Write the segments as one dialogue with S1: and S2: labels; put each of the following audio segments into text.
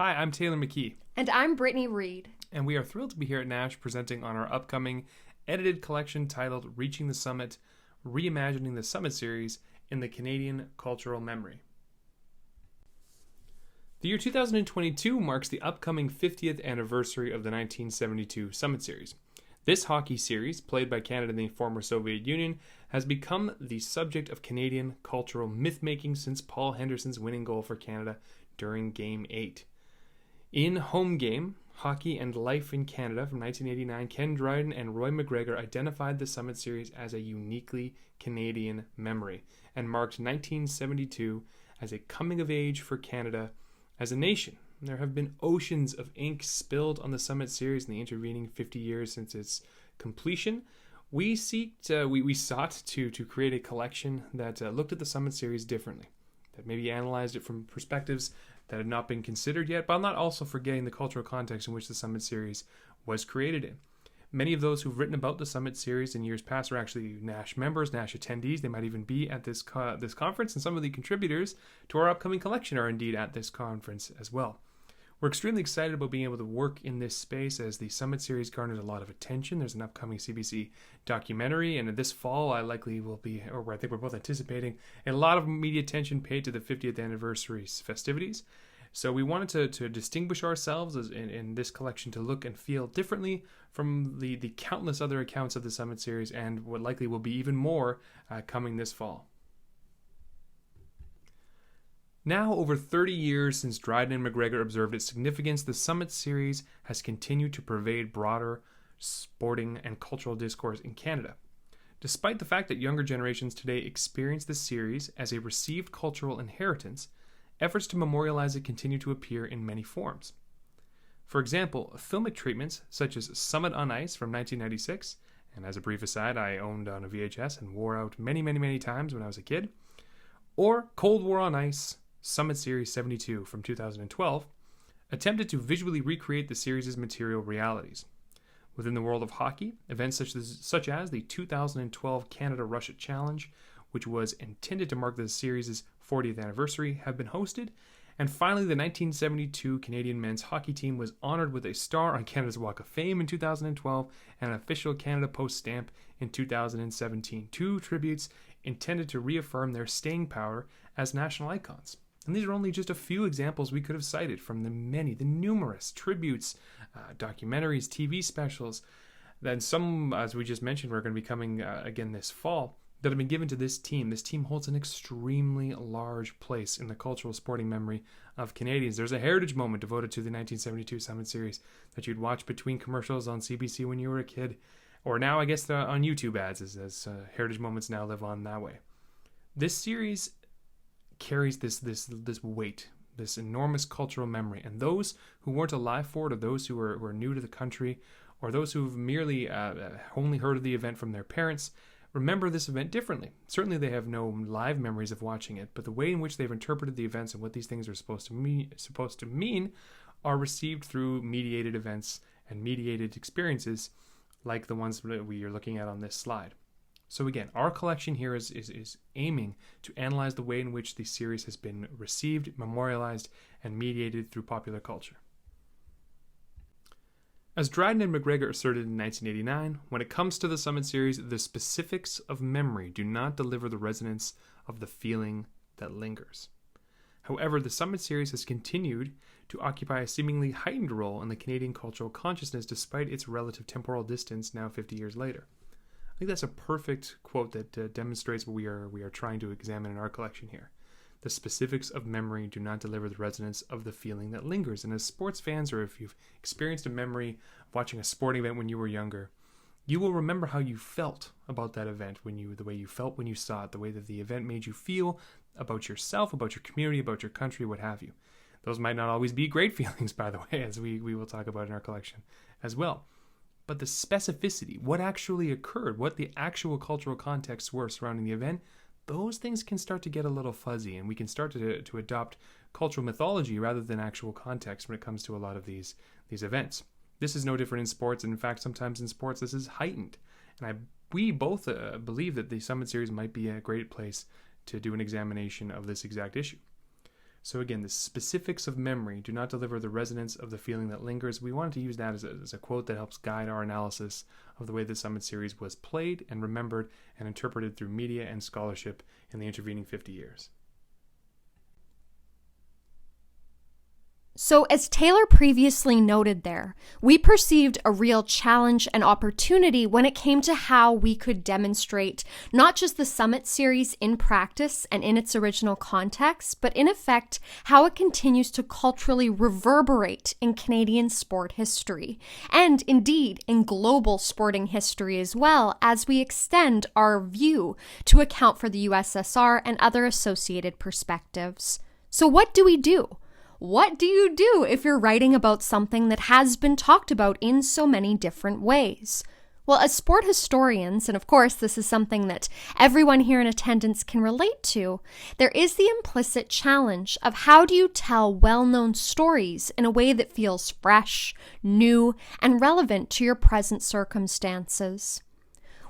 S1: Hi, I'm Taylor McKee.
S2: And I'm Brittany Reid.
S1: And we are thrilled to be here at NASSH presenting on our upcoming edited collection titled Reaching the Summit, Reimagining the Summit Series in the Canadian Cultural Memory. The year 2022 marks the upcoming 50th anniversary of the 1972 Summit Series. This hockey series, played by Canada and the former Soviet Union, has become the subject of Canadian cultural myth-making since Paul Henderson's winning goal for Canada during Game 8. In Home Game, Hockey and Life in Canada from 1989, Ken Dryden and Roy McGregor identified the Summit Series as a uniquely Canadian memory and marked 1972 as a coming of age for Canada as a nation. There have been oceans of ink spilled on the Summit Series in the intervening 50 years since its completion. We sought to create a collection that looked at the Summit Series differently, that maybe analyzed it from perspectives that had not been considered yet, but not also forgetting the cultural context in which the Summit Series was created in. Many of those who've written about the Summit Series in years past are actually NASSH members, NASSH attendees. They might even be at this conference, and some of the contributors to our upcoming collection are indeed at this conference as well. We're extremely excited about being able to work in this space as the Summit Series garners a lot of attention. There's an upcoming CBC documentary, and this fall I think we're both anticipating a lot of media attention paid to the 50th anniversary festivities. So we wanted to distinguish ourselves in this collection to look and feel differently from the countless other accounts of the Summit Series and what likely will be even more coming this fall. Now, over 30 years since Dryden and McGregor observed its significance, the Summit Series has continued to pervade broader sporting and cultural discourse in Canada. Despite the fact that younger generations today experience the series as a received cultural inheritance, efforts to memorialize it continue to appear in many forms. For example, filmic treatments such as Summit on Ice from 1996, and as a brief aside, I owned on a VHS and wore out many times when I was a kid, or Cold War on Ice, Summit Series 72 from 2012, attempted to visually recreate the series' material realities. Within the world of hockey, events such as the 2012 Canada-Russia Challenge, which was intended to mark the series' 40th anniversary, have been hosted, and finally the 1972 Canadian men's hockey team was honored with a star on Canada's Walk of Fame in 2012 and an official Canada Post stamp in 2017, two tributes intended to reaffirm their staying power as national icons. And these are only just a few examples we could have cited from the numerous tributes, documentaries, TV specials, then some, as we just mentioned, we're going to be coming again this fall, that have been given to this team. This team holds an extremely large place in the cultural sporting memory of Canadians. There's a heritage moment devoted to the 1972 Summit Series that you'd watch between commercials on CBC when you were a kid, or now I guess on YouTube ads, as heritage moments now live on that way. This series carries this weight, this enormous cultural memory, and those who weren't alive for it, or those who are new to the country, or those who've merely only heard of the event from their parents, remember this event differently. Certainly they have no live memories of watching it, but the way in which they've interpreted the events and what these things are supposed to mean are received through mediated events and mediated experiences like the ones that we are looking at on this slide. So again, our collection here is aiming to analyze the way in which the series has been received, memorialized, and mediated through popular culture. As Dryden and McGregor asserted in 1989, when it comes to the Summit Series, the specifics of memory do not deliver the resonance of the feeling that lingers. However, the Summit Series has continued to occupy a seemingly heightened role in the Canadian cultural consciousness despite its relative temporal distance now 50 years later. I think that's a perfect quote that demonstrates what we are trying to examine in our collection here. The specifics of memory do not deliver the resonance of the feeling that lingers. And as sports fans, or if you've experienced a memory of watching a sporting event when you were younger, you will remember how you felt about that event, the way you felt when you saw it, the way that the event made you feel about yourself, about your community, about your country, what have you. Those might not always be great feelings, by the way, as we will talk about in our collection as well. But the specificity, what actually occurred, what the actual cultural contexts were surrounding the event, those things can start to get a little fuzzy, and we can start to adopt cultural mythology rather than actual context when it comes to a lot of these events. This is no different in sports, and in fact, sometimes in sports this is heightened. And we both believe that the Summit Series might be a great place to do an examination of this exact issue. So again, the specifics of memory do not deliver the resonance of the feeling that lingers. We wanted to use that as a quote that helps guide our analysis of the way the Summit Series was played and remembered and interpreted through media and scholarship in the intervening 50 years.
S2: So, as Taylor previously noted there, we perceived a real challenge and opportunity when it came to how we could demonstrate not just the Summit Series in practice and in its original context, but in effect, how it continues to culturally reverberate in Canadian sport history, and indeed in global sporting history as well, as we extend our view to account for the USSR and other associated perspectives. So what do we do? What do you do if you're writing about something that has been talked about in so many different ways? Well, as sport historians, and of course this is something that everyone here in attendance can relate to, there is the implicit challenge of how do you tell well-known stories in a way that feels fresh, new, and relevant to your present circumstances.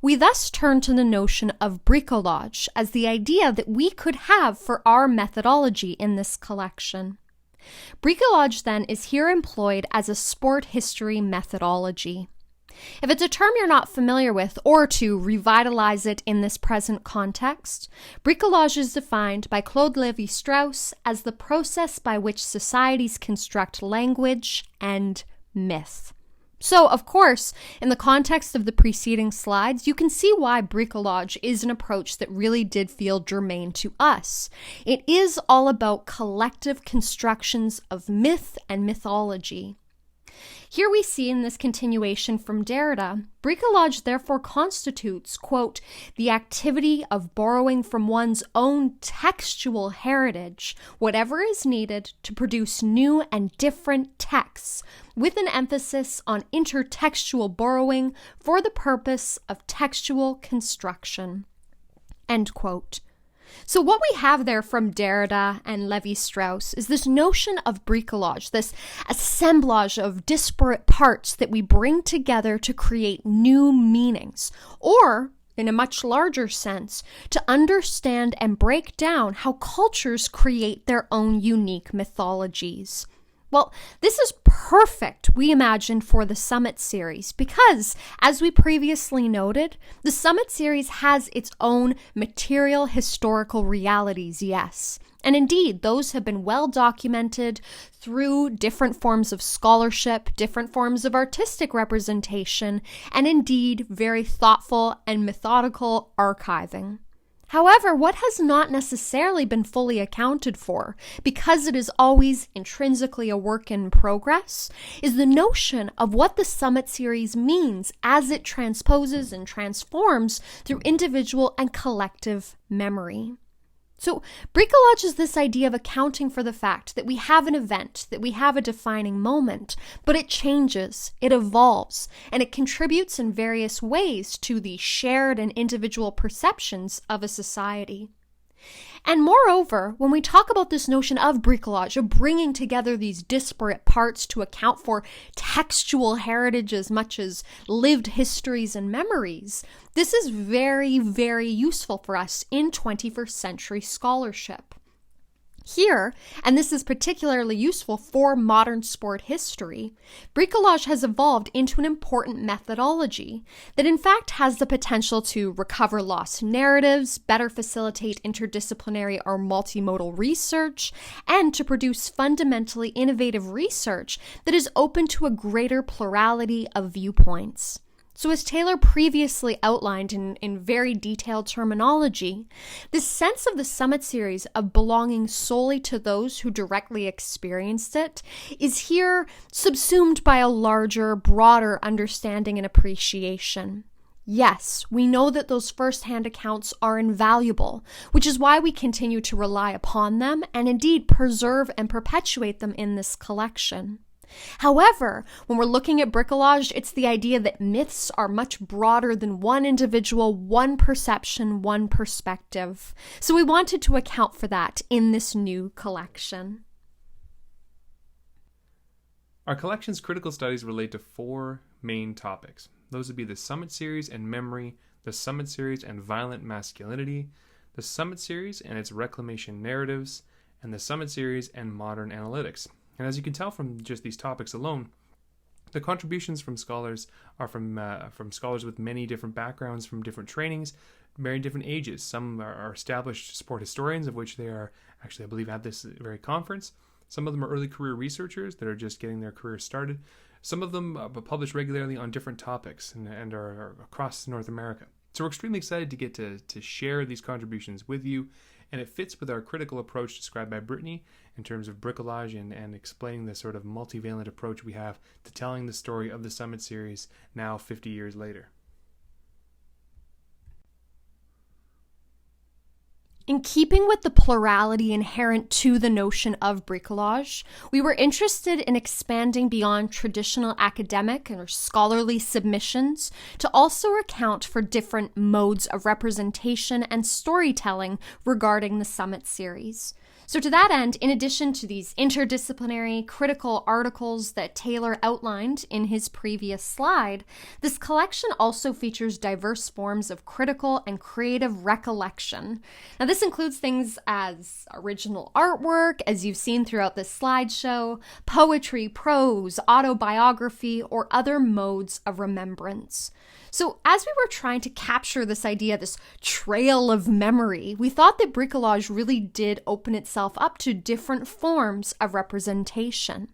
S2: We thus turn to the notion of bricolage as the idea that we could have for our methodology in this collection. Bricolage, then, is here employed as a sport history methodology. If it's a term you're not familiar with, or to revitalize it in this present context, bricolage is defined by Claude Lévi-Strauss as the process by which societies construct language and myth. So, of course, in the context of the preceding slides, you can see why bricolage is an approach that really did feel germane to us. It is all about collective constructions of myth and mythology. Here we see in this continuation from Derrida, bricolage therefore constitutes, quote, the activity of borrowing from one's own textual heritage, whatever is needed to produce new and different texts, with an emphasis on intertextual borrowing for the purpose of textual construction, end quote. So what we have there from Derrida and Lévi-Strauss is this notion of bricolage, this assemblage of disparate parts that we bring together to create new meanings, or, in a much larger sense, to understand and break down how cultures create their own unique mythologies. Well, this is perfect, we imagine, for the Summit Series because, as we previously noted, the Summit Series has its own material historical realities, yes. And indeed, those have been well documented through different forms of scholarship, different forms of artistic representation, and indeed, very thoughtful and methodical archiving. However, what has not necessarily been fully accounted for, because it is always intrinsically a work in progress, is the notion of what the Summit Series means as it transposes and transforms through individual and collective memory. So, bricolage is this idea of accounting for the fact that we have an event, that we have a defining moment, but it changes, it evolves, and it contributes in various ways to the shared and individual perceptions of a society. And moreover, when we talk about this notion of bricolage, of bringing together these disparate parts to account for textual heritage as much as lived histories and memories, this is very, very useful for us in 21st century scholarship. Here, and this is particularly useful for modern sport history, bricolage has evolved into an important methodology that in fact has the potential to recover lost narratives, better facilitate interdisciplinary or multimodal research, and to produce fundamentally innovative research that is open to a greater plurality of viewpoints. So as Taylor previously outlined in very detailed terminology, this sense of the Summit Series of belonging solely to those who directly experienced it is here subsumed by a larger, broader understanding and appreciation. Yes, we know that those first-hand accounts are invaluable, which is why we continue to rely upon them and indeed preserve and perpetuate them in this collection. However, when we're looking at bricolage, it's the idea that myths are much broader than one individual, one perception, one perspective. So we wanted to account for that in this new collection.
S1: Our collection's critical studies relate to four main topics. Those would be the Summit Series and memory, the Summit Series and violent masculinity, the Summit Series and its reclamation narratives, and the Summit Series, and modern analytics. And as you can tell from just these topics alone, the contributions from scholars are from scholars with many different backgrounds, from different trainings, very different ages. Some are established sport historians, of which they are actually, I believe, at this very conference. Some of them are early career researchers that are just getting their career started. Some of them publish regularly on different topics and are across North America. So we're extremely excited to get to share these contributions with you, and it fits with our critical approach described by Brittany in terms of bricolage and explaining the sort of multivalent approach we have to telling the story of the Summit Series now 50 years later.
S2: In keeping with the plurality inherent to the notion of bricolage, we were interested in expanding beyond traditional academic or scholarly submissions to also account for different modes of representation and storytelling regarding the Summit Series. So to that end, in addition to these interdisciplinary critical articles that Taylor outlined in his previous slide, this collection also features diverse forms of critical and creative recollection. Now this includes things as original artwork, as you've seen throughout this slideshow, poetry, prose, autobiography, or other modes of remembrance. So as we were trying to capture this idea, this trail of memory, we thought that bricolage really did open itself up to different forms of representation.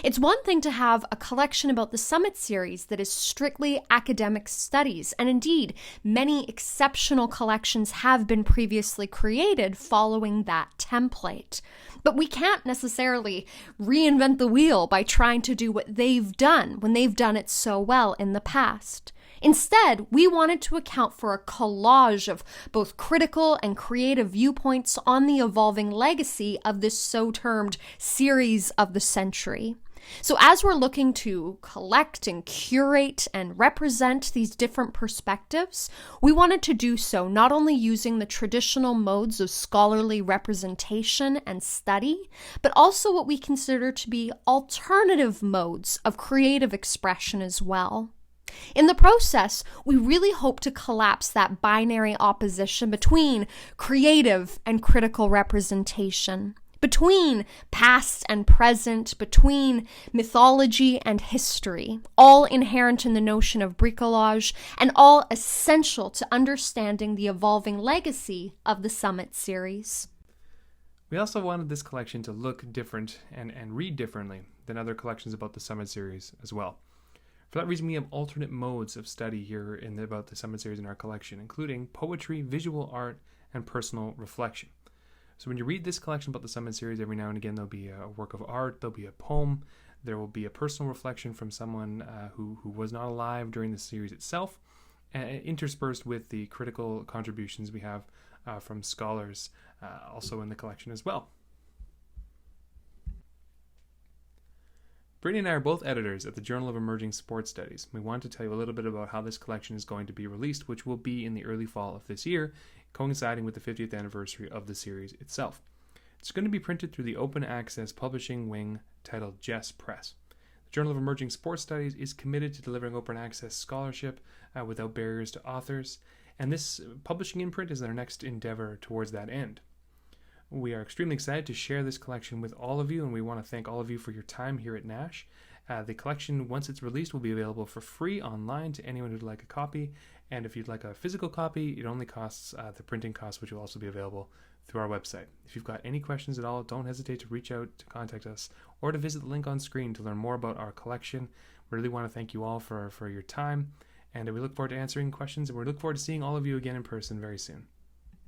S2: It's one thing to have a collection about the Summit Series that is strictly academic studies, and indeed, many exceptional collections have been previously created following that template. But we can't necessarily reinvent the wheel by trying to do what they've done when they've done it so well in the past. Instead, we wanted to account for a collage of both critical and creative viewpoints on the evolving legacy of this so-termed series of the century. So as we're looking to collect and curate and represent these different perspectives, we wanted to do so not only using the traditional modes of scholarly representation and study, but also what we consider to be alternative modes of creative expression as well. In the process, we really hope to collapse that binary opposition between creative and critical representation, between past and present, between mythology and history, all inherent in the notion of bricolage and all essential to understanding the evolving legacy of the Summit Series.
S1: We also wanted this collection to look different and read differently than other collections about the Summit Series as well. For that reason, we have alternate modes of study here about the Summit Series in our collection, including poetry, visual art, and personal reflection. So when you read this collection about the Summit Series, every now and again there'll be a work of art, there'll be a poem, there will be a personal reflection from someone who was not alive during the series itself, interspersed with the critical contributions we have from scholars also in the collection as well. Brittany and I are both editors at the Journal of Emerging Sports Studies. We want to tell you a little bit about how this collection is going to be released, which will be in the early fall of this year, coinciding with the 50th anniversary of the series itself. It's going to be printed through the open access publishing wing titled Jess Press. The Journal of Emerging Sports Studies is committed to delivering open access scholarship without barriers to authors, and this publishing imprint is our next endeavor towards that end. We are extremely excited to share this collection with all of you, and we want to thank all of you for your time here at NASSH. The collection, once it's released, will be available for free online to anyone who'd like a copy, and if you'd like a physical copy, it only costs the printing cost, which will also be available through our website. If you've got any questions at all, don't hesitate to reach out, to contact us, or to visit the link on screen to learn more about our collection. We really want to thank you all for your time, and we look forward to answering questions, and we look forward to seeing all of you again in person very soon.